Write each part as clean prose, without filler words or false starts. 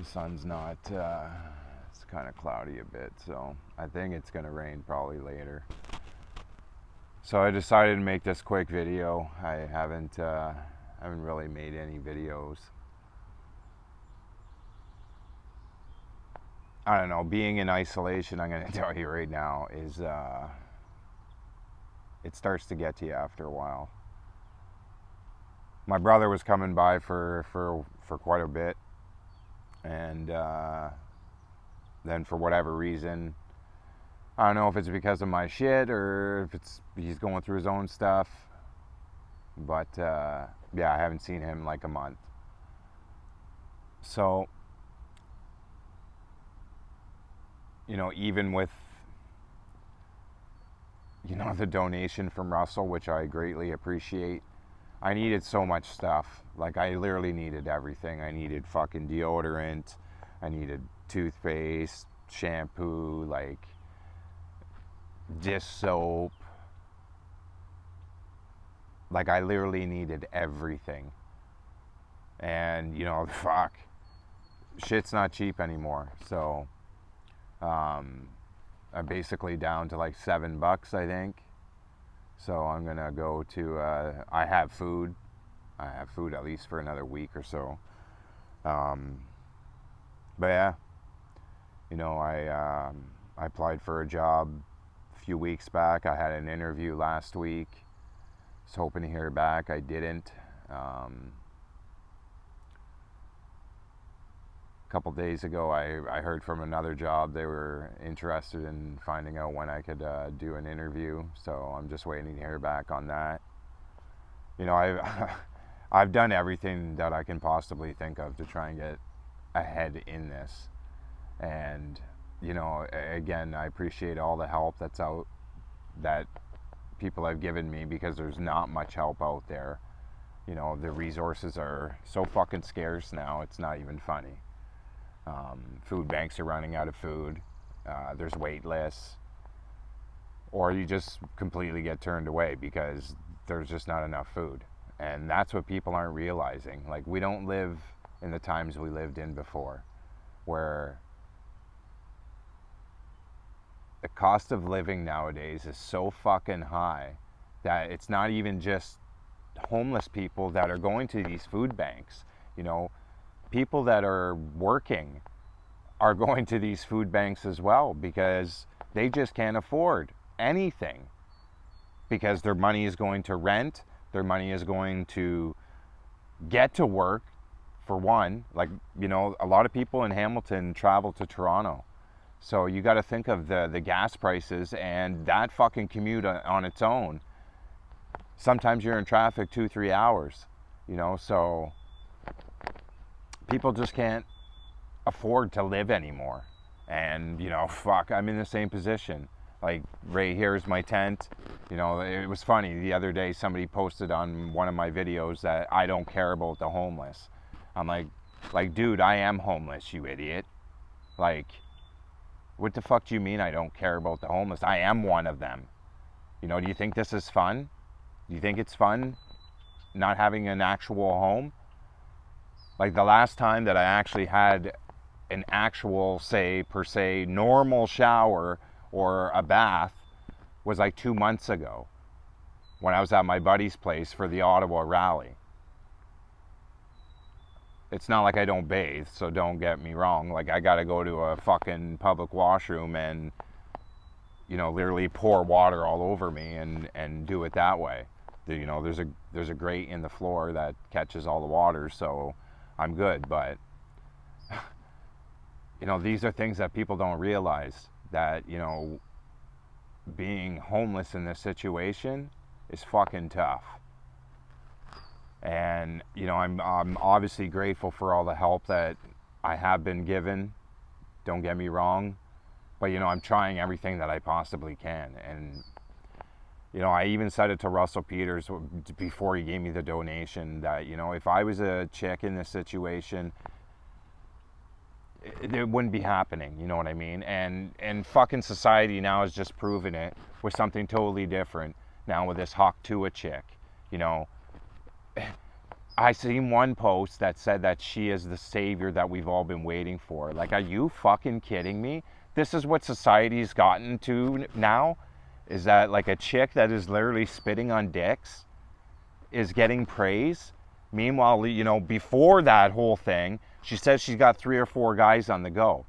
The sun's not, it's kind of cloudy a bit, so I think it's going to rain probably later. So I decided to make this quick video. I haven't really made any videos. I don't know, being in isolation, I'm going to tell you right now, is it starts to get to you after a while. My brother was coming by for quite a bit, and then for whatever reason, I don't know if it's because of my shit or if he's going through his own stuff, but yeah, I haven't seen him in like a month. So, you know, even with, you know, the donation from Russell, which I greatly appreciate, I needed so much stuff. Like, I literally needed everything. I needed fucking deodorant, I needed toothpaste, shampoo, like dish soap. Like, I literally needed everything. And, you know, fuck, shit's not cheap anymore. So I'm basically down to like $7, I think. So I'm gonna go to. I have food. I have food at least for another week or so. But yeah, you know, I applied for a job a few weeks back. I had an interview last week. Was hoping to hear back. I didn't. Couple days ago, I heard from another job. They were interested in finding out when I could do an interview, so I'm just waiting to hear back on that. You know, I've done everything that I can possibly think of to try and get ahead in this, and you know, again, I appreciate all the help that's out that people have given me, because there's not much help out there. You know, the resources are so fucking scarce now, it's not even funny. Food banks are running out of food. There's wait lists, or you just completely get turned away because there's just not enough food. And that's what people aren't realizing. Like, we don't live in the times we lived in before, where the cost of living nowadays is so fucking high that it's not even just homeless people that are going to these food banks. You know, people that are working are going to these food banks as well, because they just can't afford anything, because their money is going to rent, their money is going to get to work, for one. Like, you know, a lot of people in Hamilton travel to Toronto, so you got to think of the gas prices, and that fucking commute on its own, sometimes you're in traffic 2-3 hours, you know. So people just can't afford to live anymore. And, you know, fuck, I'm in the same position. Like, right here's my tent. You know, it was funny, the other day somebody posted on one of my videos that I don't care about the homeless. I'm like, dude, I am homeless, you idiot. Like, what the fuck do you mean I don't care about the homeless? I am one of them. You know, do you think this is fun? Do you think it's fun not having an actual home? Like, the last time that I actually had an actual, say, per se, normal shower or a bath was like 2 months ago, when I was at my buddy's place for the Ottawa rally. It's not like I don't bathe, so don't get me wrong. Like, I gotta go to a fucking public washroom and, you know, literally pour water all over me and do it that way. You know, there's a grate in the floor that catches all the water, so I'm good. But you know, these are things that people don't realize, that, you know, being homeless in this situation is fucking tough. And, you know, I'm obviously grateful for all the help that I have been given. Don't get me wrong. But, you know, I'm trying everything that I possibly can. And, you know, I even said it to Russell Peters before he gave me the donation, that, you know, if I was a chick in this situation, it wouldn't be happening, you know what I mean? And fucking society now has just proven it with something totally different now, with this Hawk Tua chick. You know, I seen one post that said that she is the savior that we've all been waiting for. Like, are you fucking kidding me? This is what society's gotten to now? Is that like a chick that is literally spitting on dicks is getting praise? Meanwhile, you know, before that whole thing, she says she's got 3 or 4 guys on the go.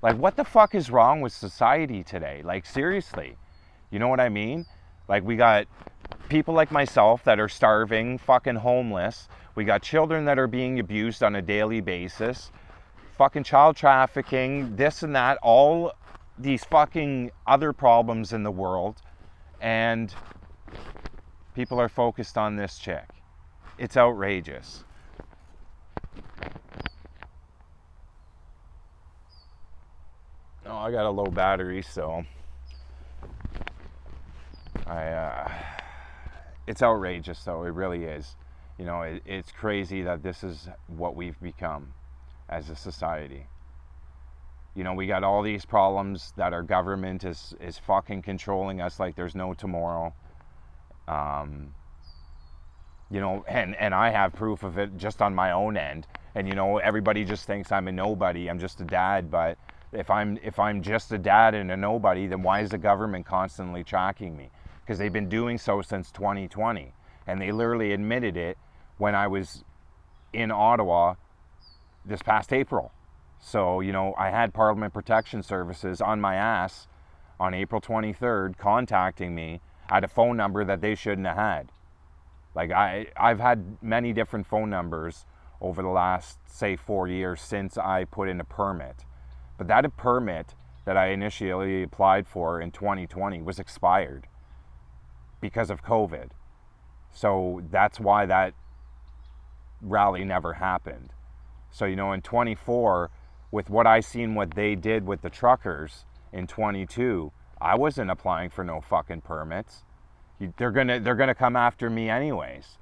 Like, what the fuck is wrong with society today? Like, seriously. You know what I mean? Like, we got people like myself that are starving, fucking homeless. We got children that are being abused on a daily basis. Fucking child trafficking, this and that, all these fucking other problems in the world. And people are focused on this chick. It's outrageous. Oh, I got a low battery, so it's outrageous, though. It really is. You know, it's crazy that this is what we've become as a society. You know, we got all these problems that our government is fucking controlling us like there's no tomorrow. You know, and I have proof of it just on my own end. And, you know, everybody just thinks I'm a nobody. I'm just a dad. But if I'm just a dad and a nobody, then why is the government constantly tracking me? Because they've been doing so since 2020. And they literally admitted it when I was in Ottawa this past April. So, you know, I had Parliament Protection Services on my ass on April 23rd contacting me at a phone number that they shouldn't have had. Like, I've had many different phone numbers over the last, say, 4 years since I put in a permit. But that permit that I initially applied for in 2020 was expired because of COVID. So that's why that rally never happened. So, you know, in 24, with what I seen what they did with the truckers in 22, I wasn't applying for no fucking permits. They're gonna come after me anyways.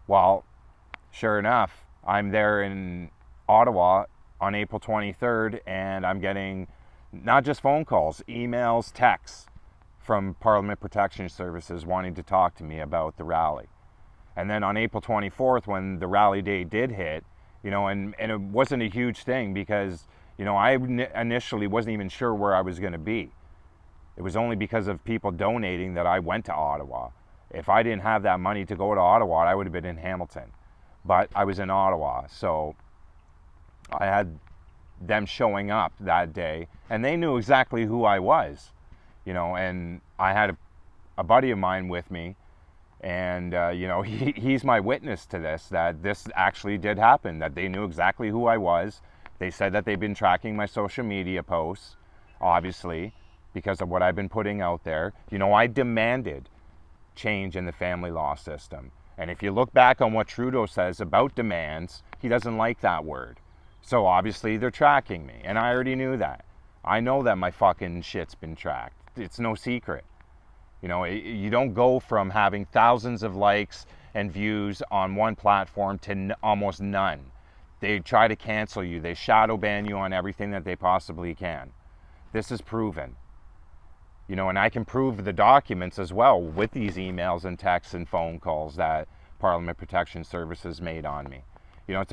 Well, sure enough, I'm there in Ottawa on April 23rd, and I'm getting not just phone calls, emails, texts from Parliament Protection Services wanting to talk to me about the rally. And then on April 24th, when the rally day did hit, you know, and it wasn't a huge thing because, you know, I initially wasn't even sure where I was going to be. It was only because of people donating that I went to Ottawa. If I didn't have that money to go to Ottawa, I would have been in Hamilton. But I was in Ottawa, so I had them showing up that day, and they knew exactly who I was, you know, and I had a buddy of mine with me, and, you know, he's my witness to this, that this actually did happen, that they knew exactly who I was. They said that they've been tracking my social media posts, obviously, because of what I've been putting out there. You know, I demanded change in the family law system. And if you look back on what Trudeau says about demands, he doesn't like that word. So obviously they're tracking me, and I already knew that. I know that my fucking shit's been tracked. It's no secret. You know, you don't go from having thousands of likes and views on one platform to almost none. They try to cancel you. They shadow ban you on everything that they possibly can. This is proven. You know, and I can prove the documents as well with these emails and texts and phone calls that Parliament Protection Services made on me. You know,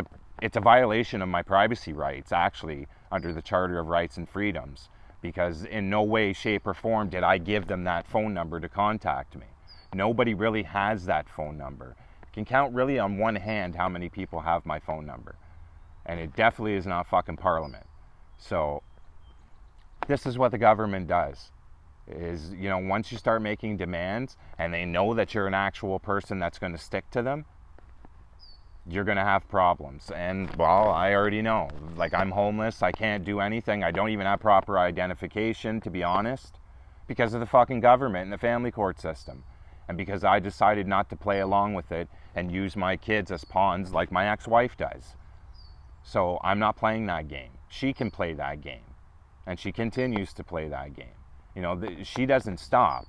it's a violation of my privacy rights, actually, under the Charter of Rights and Freedoms, because in no way, shape, or form did I give them that phone number to contact me. Nobody really has that phone number. You can count really on one hand how many people have my phone number. And it definitely is not fucking Parliament. So, this is what the government does. Is, you know, once you start making demands and they know that you're an actual person that's going to stick to them, you're going to have problems. And, well, I already know. Like, I'm homeless. I can't do anything. I don't even have proper identification, to be honest, because of the fucking government and the family court system. And because I decided not to play along with it and use my kids as pawns like my ex-wife does. So I'm not playing that game. She can play that game. And she continues to play that game. You know, she doesn't stop.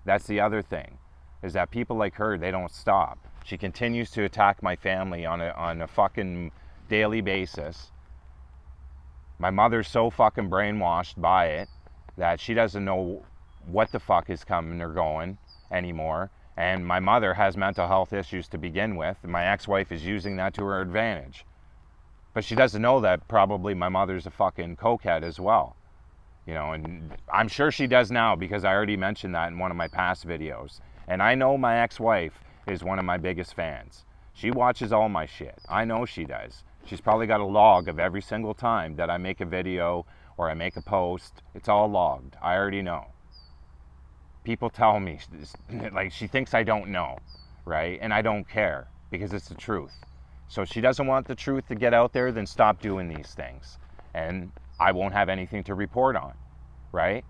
That's the other thing, is that people like her, they don't stop. She continues to attack my family on a fucking daily basis. My mother's so fucking brainwashed by it that she doesn't know what the fuck is coming or going anymore. And my mother has mental health issues to begin with, and my ex-wife is using that to her advantage. But she doesn't know that probably my mother's a fucking cokehead as well. You know, and I'm sure she does now because I already mentioned that in one of my past videos. And I know my ex-wife is one of my biggest fans. She watches all my shit. I know she does. She's probably got a log of every single time that I make a video or I make a post. It's all logged. I already know. People tell me, like, she thinks I don't know, right? And I don't care because it's the truth. So if she doesn't want the truth to get out there, then stop doing these things. And I won't have anything to report on, right?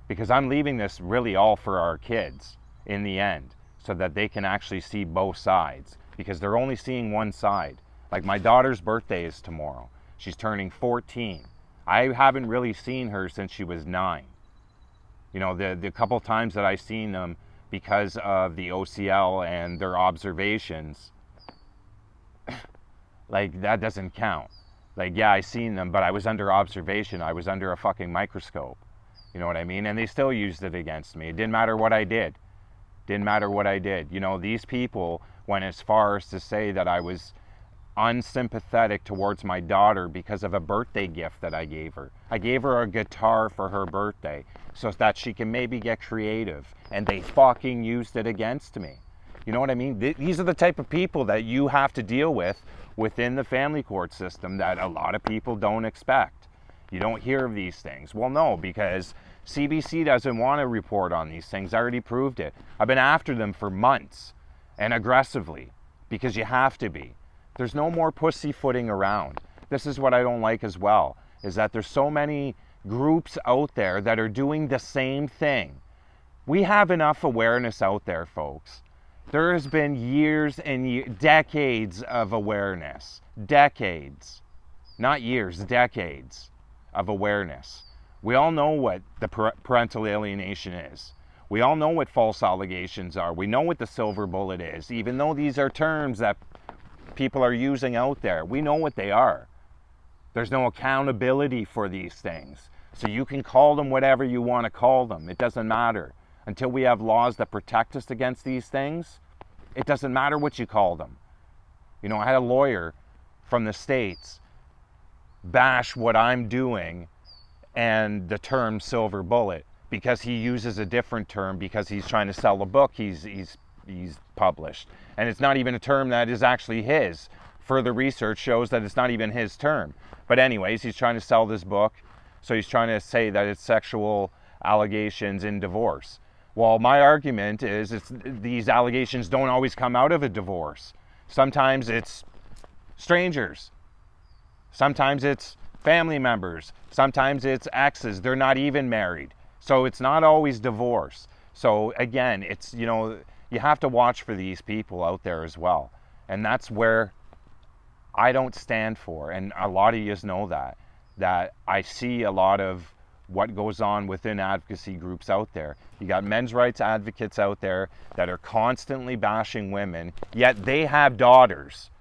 Because I'm leaving this really all for our kids in the end so that they can actually see both sides, because they're only seeing one side. Like, my daughter's birthday is tomorrow. She's turning 14. I haven't really seen her since she was 9. You know, the couple times that I've seen them because of the OCL and their observations, like, that doesn't count. Like, yeah, I seen them, but I was under observation. I was under a fucking microscope. You know what I mean? And they still used it against me. It didn't matter what I did. Didn't matter what I did. You know, these people went as far as to say that I was unsympathetic towards my daughter because of a birthday gift that I gave her. I gave her a guitar for her birthday so that she can maybe get creative. And they fucking used it against me. You know what I mean? These are the type of people that you have to deal with within the family court system that a lot of people don't expect. You don't hear of these things. Well, no, because CBC doesn't want to report on these things. I already proved it. I've been after them for months and aggressively because you have to be. There's no more pussyfooting around. This is what I don't like as well, is that there's so many groups out there that are doing the same thing. We have enough awareness out there, folks. There has been years and decades of awareness. Decades. Not years, decades of awareness. We all know what the parental alienation is. We all know what false allegations are. We know what the silver bullet is. Even though these are terms that people are using out there, we know what they are. There's no accountability for these things. So you can call them whatever you want to call them. It doesn't matter. Until we have laws that protect us against these things, it doesn't matter what you call them. You know, I had a lawyer from the States bash what I'm doing and the term silver bullet because he uses a different term because he's trying to sell a book he's published. And it's not even a term that is actually his. Further research shows that it's not even his term. But anyways, he's trying to sell this book, so he's trying to say that it's sexual allegations in divorce. Well, my argument is these allegations don't always come out of a divorce. Sometimes it's strangers. Sometimes it's family members. Sometimes it's exes. They're not even married. So it's not always divorce. So again, it's, you know, you have to watch for these people out there as well. And that's where I don't stand for. And a lot of you know that I see a lot of what goes on within advocacy groups out there. You got men's rights advocates out there that are constantly bashing women, yet they have daughters.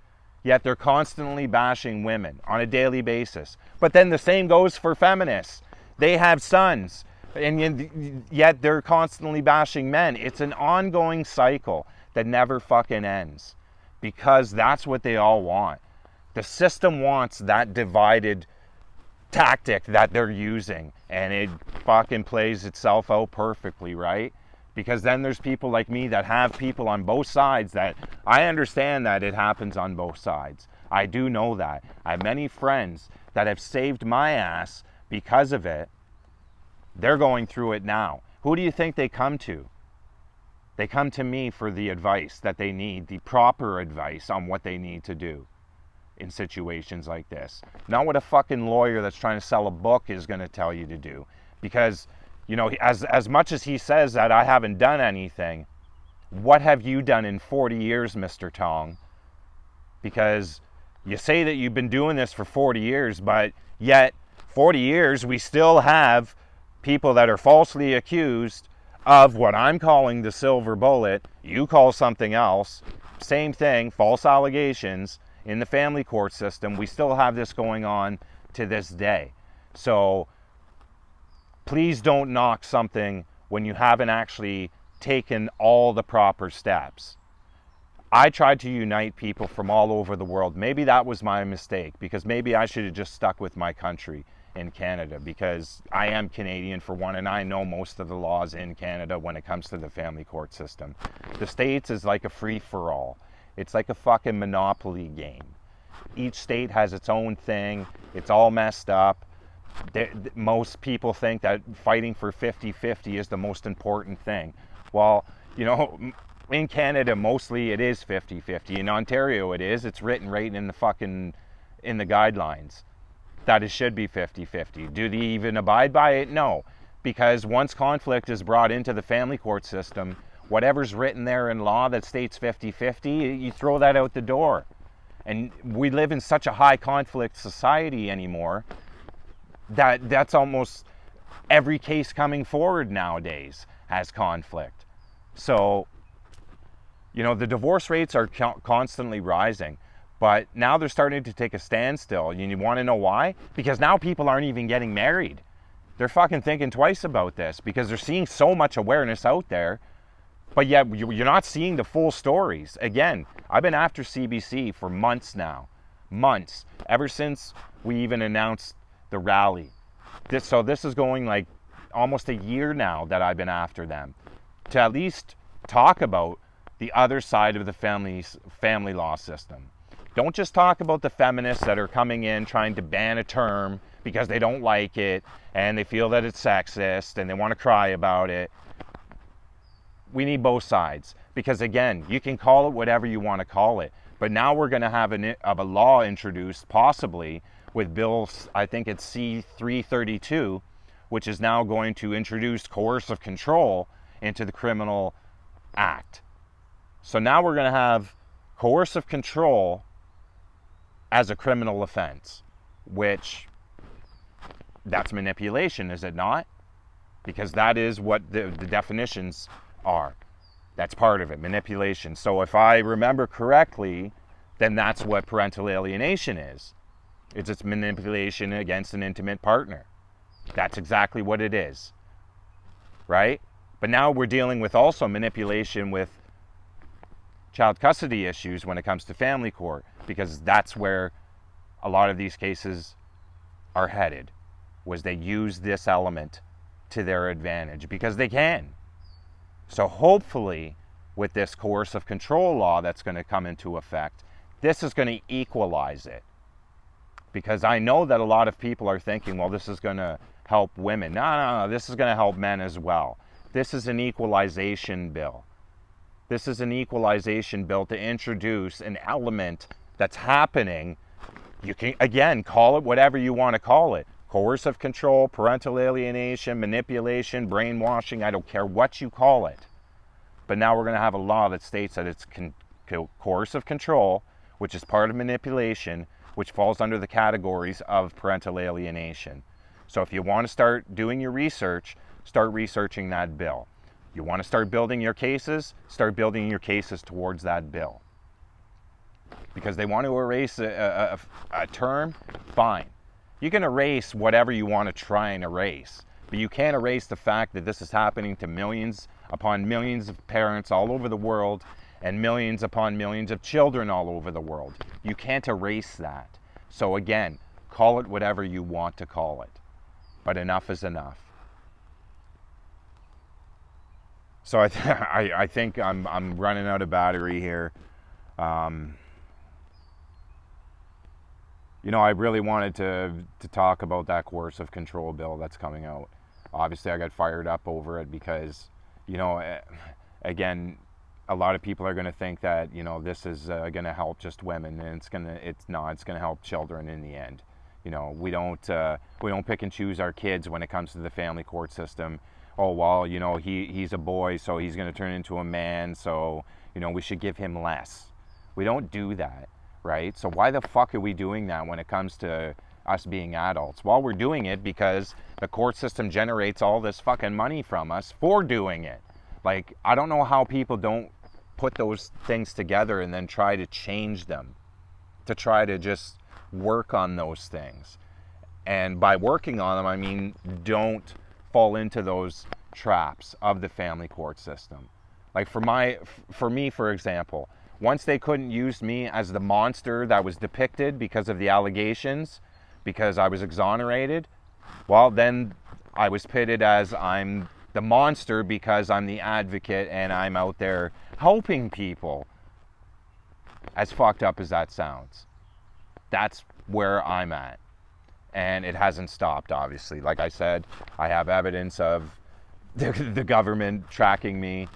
Yet they're constantly bashing women on a daily basis. But then the same goes for feminists. They have sons, and yet they're constantly bashing men. It's an ongoing cycle that never fucking ends, because that's what they all want. The system wants that divided tactic that they're using, and it fucking plays itself out perfectly, right? Because then there's people like me that have people on both sides that I understand that it happens on both sides. I do know that. I have many friends that have saved my ass because of it. They're going through it now. Who do you think they come to? They come to me for the advice that they need, the proper advice on what they need to do in situations like this. Not what a fucking lawyer that's trying to sell a book is going to tell you to do. Because, you know, as much as he says that I haven't done anything, what have you done in 40 years, Mr. Tong? Because you say that you've been doing this for 40 years, but yet 40 years we still have people that are falsely accused of what I'm calling the silver bullet. You call something else. Same thing, false allegations. In the family court system, we still have this going on to this day. So please don't knock something when you haven't actually taken all the proper steps. I tried to unite people from all over the world. Maybe that was my mistake, because maybe I should have just stuck with my country in Canada, because I am Canadian for one, and I know most of the laws in Canada when it comes to the family court system. The States is like a free-for-all. It's like a fucking Monopoly game. Each state has its own thing. It's all messed up. Most people think that fighting for 50-50 is the most important thing. Well, you know, in Canada, mostly it is 50-50. In Ontario, it is. It's written right in the guidelines that it should be 50-50. Do they even abide by it? No. Because once conflict is brought into the family court system, whatever's written there in law that states 50-50, you throw that out the door. And we live in such a high conflict society anymore that that's almost every case coming forward nowadays has conflict. So, you know, the divorce rates are constantly rising, but now they're starting to take a standstill. You want to know why? Because now people aren't even getting married. They're fucking thinking twice about this because they're seeing so much awareness out there, but yet you're not seeing the full stories. Again, I've been after CBC for months now. Months. Ever since we even announced the rally. So this is going like almost a year now that I've been after them to at least talk about the other side of the family law system. Don't just talk about the feminists that are coming in trying to ban a term because they don't like it and they feel that it's sexist and they want to cry about it. We need both sides, because again, you can call it whatever you want to call it, but now we're going to have a law introduced, possibly with Bill, I think it's C-332, which is now going to introduce coercive control into the criminal act. So now we're going to have coercive control as a criminal offense, which that's manipulation, is it not? Because that is what the definitions are. That's part of it, manipulation. So if I remember correctly, then that's what parental alienation is. It's manipulation against an intimate partner. That's exactly what it is, right? But now we're dealing with also manipulation with child custody issues when it comes to family court, because that's where a lot of these cases are headed, was they use this element to their advantage because they can. So hopefully with this coercive control law that's going to come into effect, this is going to equalize it. Because I know that a lot of people are thinking, well, this is going to help women. No, this is going to help men as well. This is an equalization bill. This is an equalization bill to introduce an element that's happening. You can, again, call it whatever you want to call it. Coercive control, parental alienation, manipulation, brainwashing, I don't care what you call it. But now we're going to have a law that states that it's coercive control, which is part of manipulation, which falls under the categories of parental alienation. So if you want to start doing your research, start researching that bill. You want to start building your cases, start building your cases towards that bill. Because they want to erase a term, fine. You can erase whatever you want to try and erase, but you can't erase the fact that this is happening to millions upon millions of parents all over the world and millions upon millions of children all over the world. You can't erase that. So again, call it whatever you want to call it, but enough is enough. So I think I'm running out of battery here. You know, I really wanted to talk about that coercive control bill that's coming out. Obviously, I got fired up over it because, you know, again, a lot of people are going to think that, you know, this is going to help just women, and it's going to help children in the end. You know, we don't pick and choose our kids when it comes to the family court system. Oh, well, you know, he's a boy, so he's going to turn into a man, so, you know, we should give him less. We don't do that, right? So why the fuck are we doing that when it comes to us being adults? Well, we're doing it because the court system generates all this fucking money from us for doing it. Like, I don't know how people don't put those things together and then try to change them, to try to just work on those things. And by working on them, I mean don't fall into those traps of the family court system. Like for me, for example, once they couldn't use me as the monster that was depicted because of the allegations, because I was exonerated, well, then I was pitted as I'm the monster because I'm the advocate and I'm out there helping people. As fucked up as that sounds, that's where I'm at. And it hasn't stopped, obviously. Like I said, I have evidence of the government tracking me.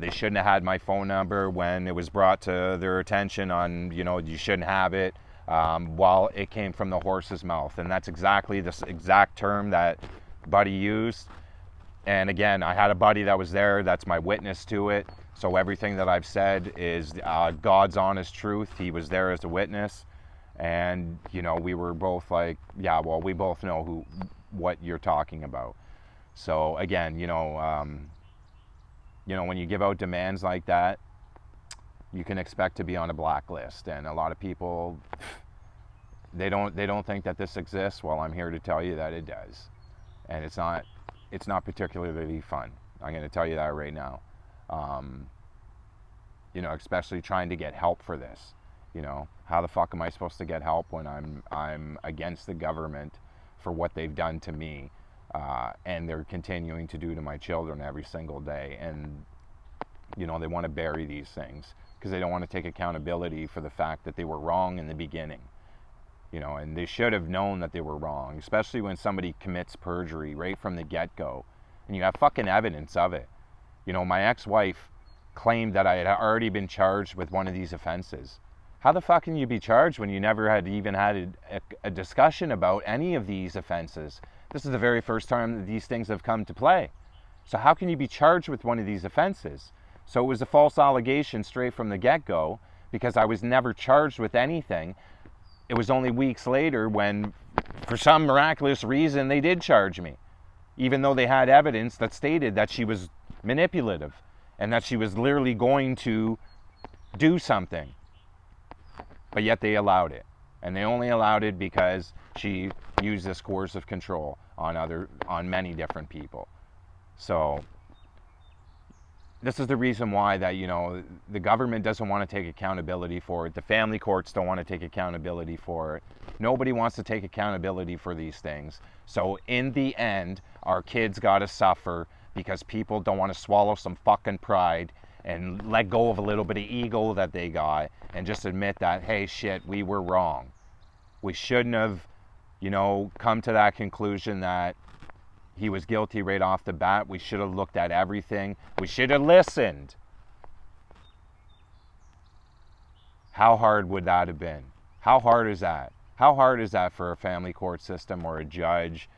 They shouldn't have had my phone number when it was brought to their attention on, you shouldn't have it. Well, it came from the horse's mouth. And that's exactly this exact term that Buddy used. And again, I had a buddy that was there. That's my witness to it. So everything that I've said is God's honest truth. He was there as a witness. And, we were both like, yeah, well, we both know what you're talking about. So again, when you give out demands like that, you can expect to be on a blacklist. And a lot of people, they don't think that this exists. Well, I'm here to tell you that it does. And it's not particularly fun. I'm going to tell you that right now. Especially trying to get help for this. How the fuck am I supposed to get help when I'm against the government for what they've done to me, and they're continuing to do to my children every single day? And they want to bury these things because they don't want to take accountability for the fact that they were wrong in the beginning. And they should have known that they were wrong, especially when somebody commits perjury right from the get-go and you have fucking evidence of it. My ex-wife claimed that I had already been charged with one of these offenses. How the fuck can you be charged when you never had even had a discussion about any of these offenses? This is the very first time that these things have come to play. So how can you be charged with one of these offenses? So it was a false allegation straight from the get-go because I was never charged with anything. It was only weeks later when, for some miraculous reason, they did charge me, even though they had evidence that stated that she was manipulative and that she was literally going to do something. But yet they allowed it. And they only allowed it because she used this coercive control on many different people. So this is the reason why that, the government doesn't want to take accountability for it. The family courts don't want to take accountability for it. Nobody wants to take accountability for these things. So in the end, our kids got to suffer because people don't want to swallow some fucking pride and let go of a little bit of ego that they got and just admit that, hey, shit, we were wrong. We shouldn't have, come to that conclusion that he was guilty right off the bat. We should have looked at everything. We should have listened. How hard would that have been? How hard is that? How hard is that for a family court system or a judge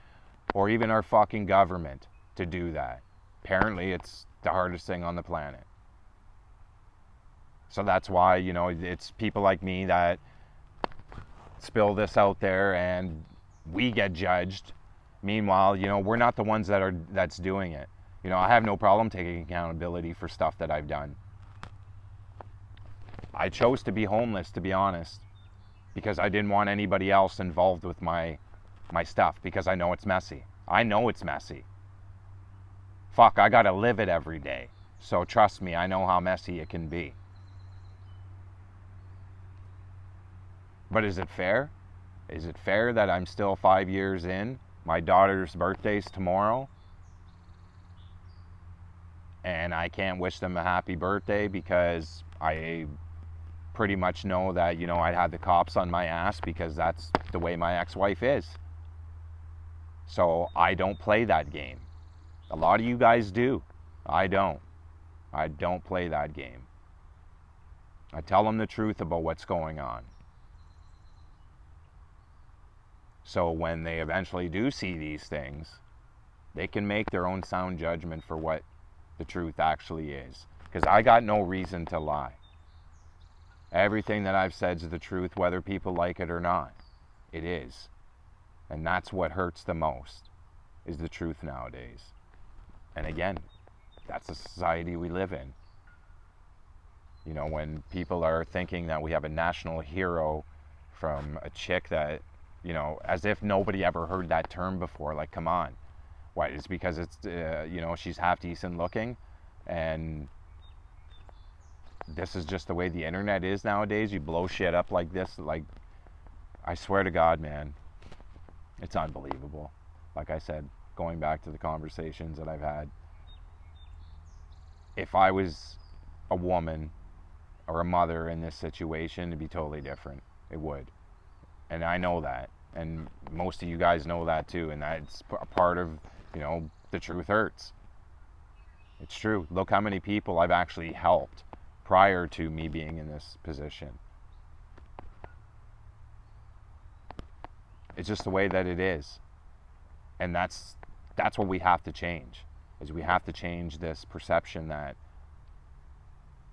or even our fucking government to do that? Apparently, it's the hardest thing on the planet. So that's why, it's people like me that spill this out there and we get judged. Meanwhile, we're not the ones that's doing it. I have no problem taking accountability for stuff that I've done. I chose to be homeless, to be honest, because I didn't want anybody else involved with my stuff, because I know it's messy. I know it's messy. Fuck, I gotta live it every day. So trust me, I know how messy it can be. But is it fair? Is it fair that I'm still 5 years in? My daughter's birthday's tomorrow, and I can't wish them a happy birthday because I pretty much know that, I'd have the cops on my ass because that's the way my ex-wife is. So I don't play that game. A lot of you guys do. I don't. I don't play that game. I tell them the truth about what's going on. So when they eventually do see these things, they can make their own sound judgment for what the truth actually is. Because I got no reason to lie. Everything that I've said is the truth, whether people like it or not. It is. And that's what hurts the most, is the truth nowadays. And again, that's the society we live in. When people are thinking that we have a national hero from a chick that, as if nobody ever heard that term before. Like, come on. What? It's because it's she's half decent looking, and this is just the way the internet is nowadays. You blow shit up like this, like, I swear to God, man, it's unbelievable. Like I said, going back to the conversations that I've had, if I was a woman or a mother in this situation, it'd be totally different. It would. And I know that. And most of you guys know that too. And that's a part of, the truth hurts. It's true. Look how many people I've actually helped prior to me being in this position. It's just the way that it is. And that's what we have to change. Is we have to change this perception that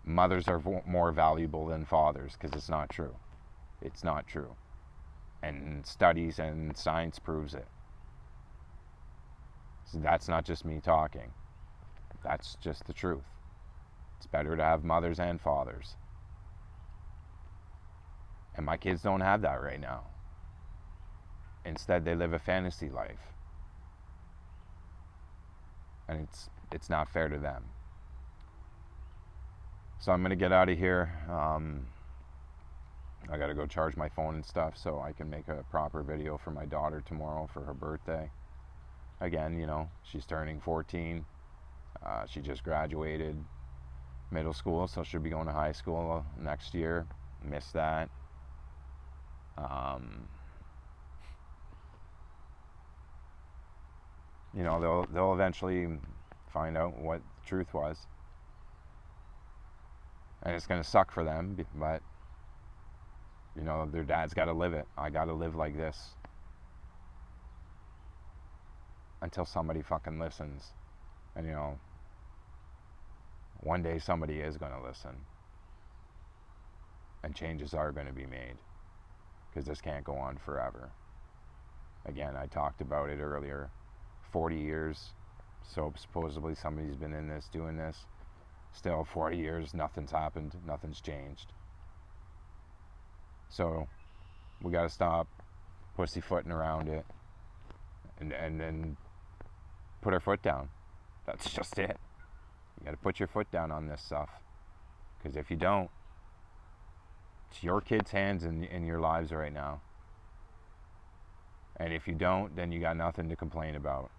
mothers are more valuable than fathers, because it's not true. It's not true. And studies and science proves it. So that's not just me talking. That's just the truth. It's better to have mothers and fathers. And my kids don't have that right now. Instead, they live a fantasy life. And it's not fair to them. So I'm going to get out of here. I got to go charge my phone and stuff so I can make a proper video for my daughter tomorrow for her birthday. Again, she's turning 14. She just graduated middle school, so she'll be going to high school next year. Missed that. They'll eventually find out what the truth was. And it's going to suck for them, but, their dad's got to live it. I got to live like this. Until somebody fucking listens. And, one day somebody is going to listen. And changes are going to be made. Because this can't go on forever. Again, I talked about it earlier. 40 years. So supposedly somebody's been in this, doing this. Still 40 years, nothing's happened, nothing's changed. So we got to stop pussyfooting around it and then put our foot down. That's just it. You got to put your foot down on this stuff. Because if you don't, it's your kids' hands in your lives right now. And if you don't, then you got nothing to complain about.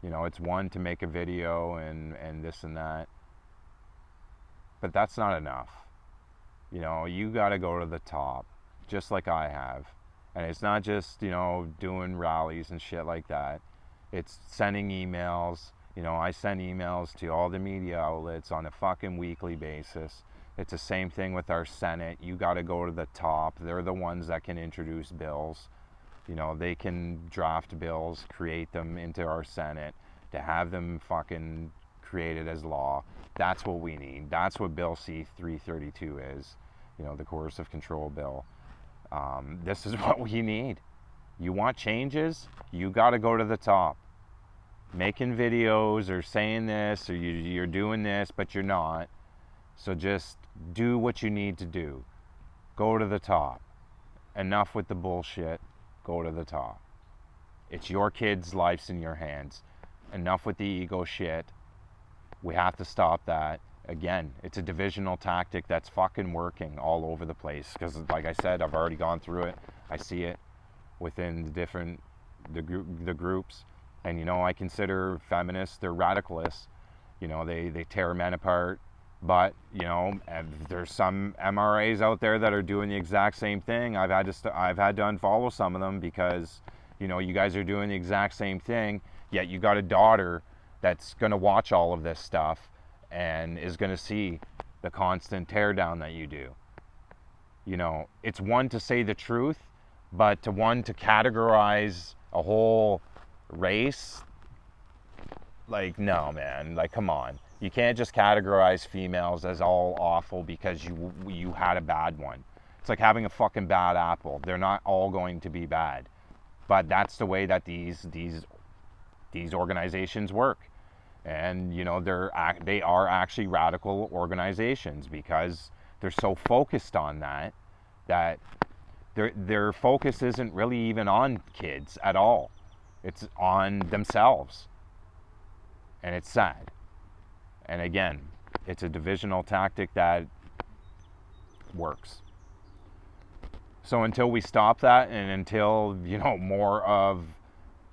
It's one to make a video and this and that. But that's not enough. You got to go to the top, just like I have. And it's not just, doing rallies and shit like that. It's sending emails. I send emails to all the media outlets on a fucking weekly basis. It's the same thing with our Senate. You got to go to the top. They're the ones that can introduce bills. They can draft bills, create them into our Senate, to have them fucking created as law. That's what we need. That's what Bill C-332 is, the coercive control bill. This is what we need. You want changes? You got to go to the top. Making videos or saying this or you're doing this, but you're not. So just do what you need to do. Go to the top. Enough with the bullshit. Go to the top. It's your kids' lives in your hands. Enough with the ego shit. We have to stop that. Again, it's a divisional tactic that's fucking working all over the place. Because, like I said, I've already gone through it. I see it within the groups. And, I consider feminists, they're radicalists. They tear men apart. But, there's some MRAs out there that are doing the exact same thing. I've had to unfollow some of them because, you guys are doing the exact same thing. Yet you got a daughter that's going to watch all of this stuff and is going to see the constant teardown that you do. It's one to say the truth, but to categorize a whole race, like, no, man, like, come on. You can't just categorize females as all awful because you had a bad one. It's like having a fucking bad apple. They're not all going to be bad. But that's the way that these organizations work. And, they are actually radical organizations because they're so focused on that their focus isn't really even on kids at all. It's on themselves. And it's sad. And again, it's a divisional tactic that works. So until we stop that, and until, more of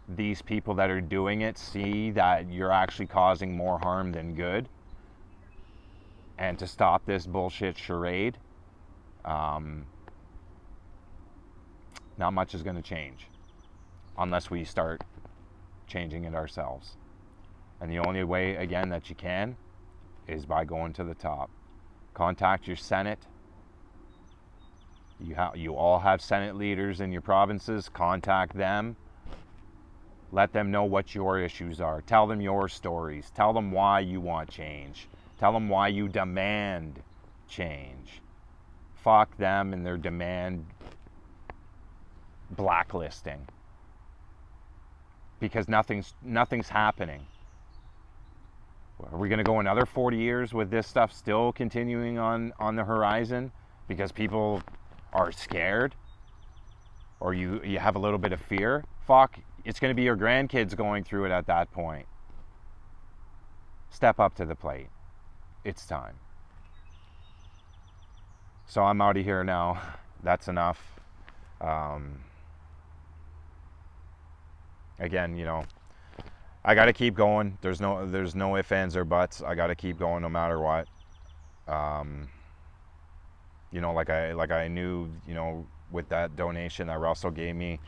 these people that are doing it see that you're actually causing more harm than good, and to stop this bullshit charade, not much is going to change unless we start changing it ourselves. And the only way, again, that you can is by going to the top. Contact your Senate. You all have Senate leaders in your provinces. Contact them. Let them know what your issues are. Tell them your stories. Tell them why you want change. Tell them why you demand change. Fuck them and their demand blacklisting. Because nothing's happening. Are we going to go another 40 years with this stuff still continuing on the horizon because people are scared, or you have a little bit of fear? Fuck, it's going to be your grandkids going through it at that point. Step up to the plate. It's time. So I'm out of here now. That's enough. Again, I got to keep going. There's no ifs, ands, or buts. I got to keep going no matter what. Like I knew, with that donation that Russell gave me,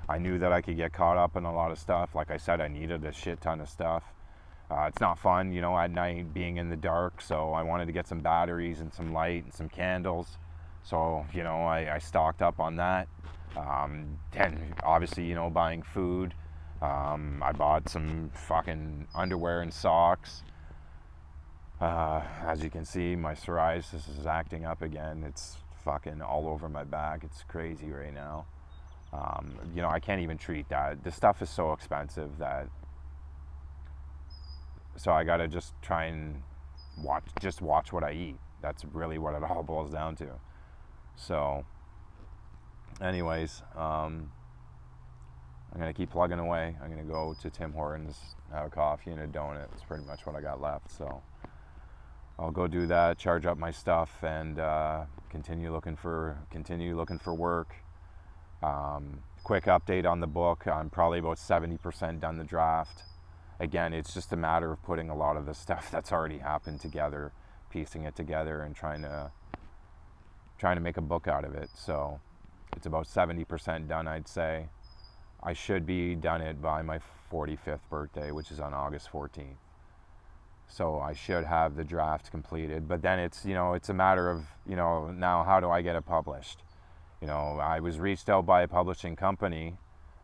I knew that I could get caught up in a lot of stuff. Like I said, I needed a shit ton of stuff. It's not fun, at night being in the dark. So I wanted to get some batteries and some light and some candles. So, I stocked up on that. And obviously, buying food. I bought some fucking underwear and socks. As you can see, my psoriasis is acting up again. It's fucking all over my back. It's crazy right now. I can't even treat that. This stuff is so expensive so I gotta just try and watch what I eat. That's really what it all boils down to. So, anyways, I'm gonna keep plugging away. I'm gonna go to Tim Hortons, have a coffee and a donut. That's pretty much what I got left. So I'll go do that, charge up my stuff, and continue looking for work. Quick update on the book. I'm probably about 70% done the draft. Again, it's just a matter of putting a lot of the stuff that's already happened together, piecing it together, and trying to make a book out of it. So it's about 70% done, I'd say. I should be done it by my 45th birthday, which is on August 14th. So I should have the draft completed. But then it's a matter of, now how do I get it published? I was reached out by a publishing company,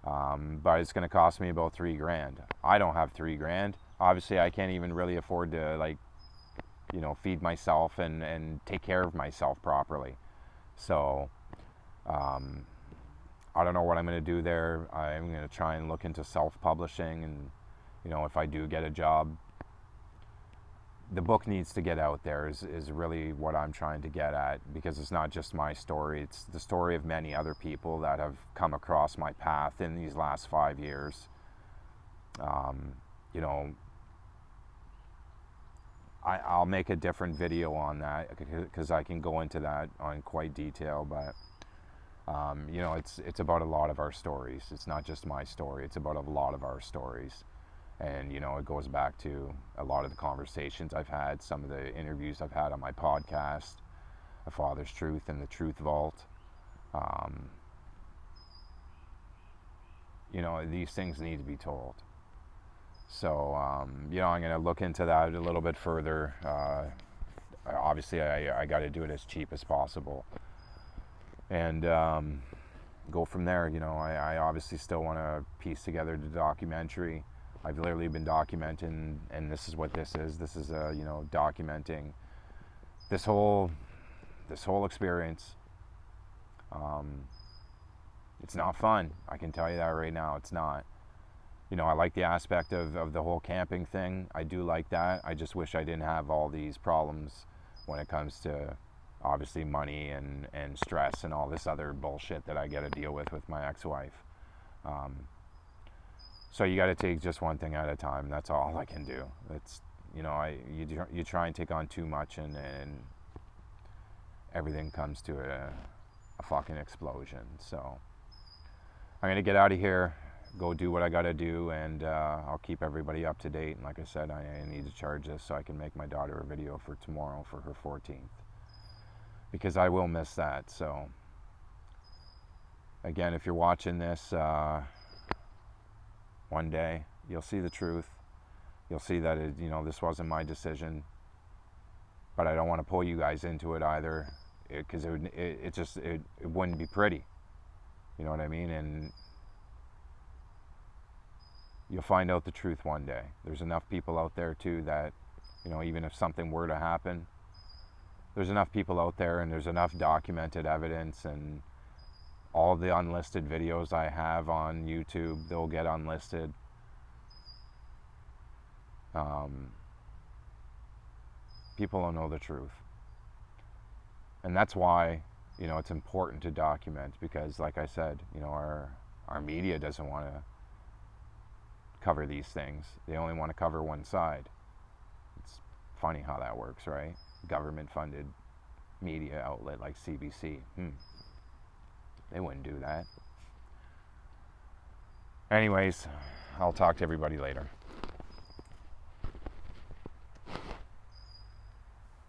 but it's going to cost me about $3,000. I don't have $3,000. Obviously, I can't even really afford to feed myself and take care of myself properly. So, I don't know what I'm going to do there. I'm going to try and look into self-publishing, and if I do get a job, the book needs to get out there is really what I'm trying to get at, because it's not just my story. It's the story of many other people that have come across my path in these last 5 years. I'll make a different video on that because I can go into that on quite detail, but it's about a lot of our stories. It's not just my story. It's about a lot of our stories. And, it goes back to a lot of the conversations I've had, some of the interviews I've had on my podcast, A Father's Truth and the Truth Vault. These things need to be told. So, I'm going to look into that a little bit further. Obviously, I got to do it as cheap as possible. And go from there. I obviously still want to piece together the documentary. I've literally been documenting, and this is what this is. This is documenting this whole experience. It's not fun. I can tell you that right now. It's not. I like the aspect of the whole camping thing. I do like that. I just wish I didn't have all these problems when it comes to obviously money and stress and all this other bullshit that I get to deal with my ex-wife. So you got to take just one thing at a time. That's all I can do. It's, you try and take on too much, and everything comes to a fucking explosion. So I'm gonna get out of here, go do what I gotta do, and I'll keep everybody up to date. And like I said, I need to charge this so I can make my daughter a video for tomorrow for her 14th, because I will miss that. So again, if you're watching this, one day you'll see the truth. You'll see that this wasn't my decision, but I don't want to pull you guys into it either, because it wouldn't be pretty. You know what I mean? And you'll find out the truth one day. There's enough people out there too that, even if something were to happen, there's enough people out there, and there's enough documented evidence, and all the unlisted videos I have on YouTube, they'll get unlisted. People don't know the truth. And that's why, it's important to document, because like I said, our media doesn't want to cover these things. They only want to cover one side. It's funny how that works, right? Government funded media outlet like CBC. They wouldn't do that. Anyways, I'll talk to everybody later.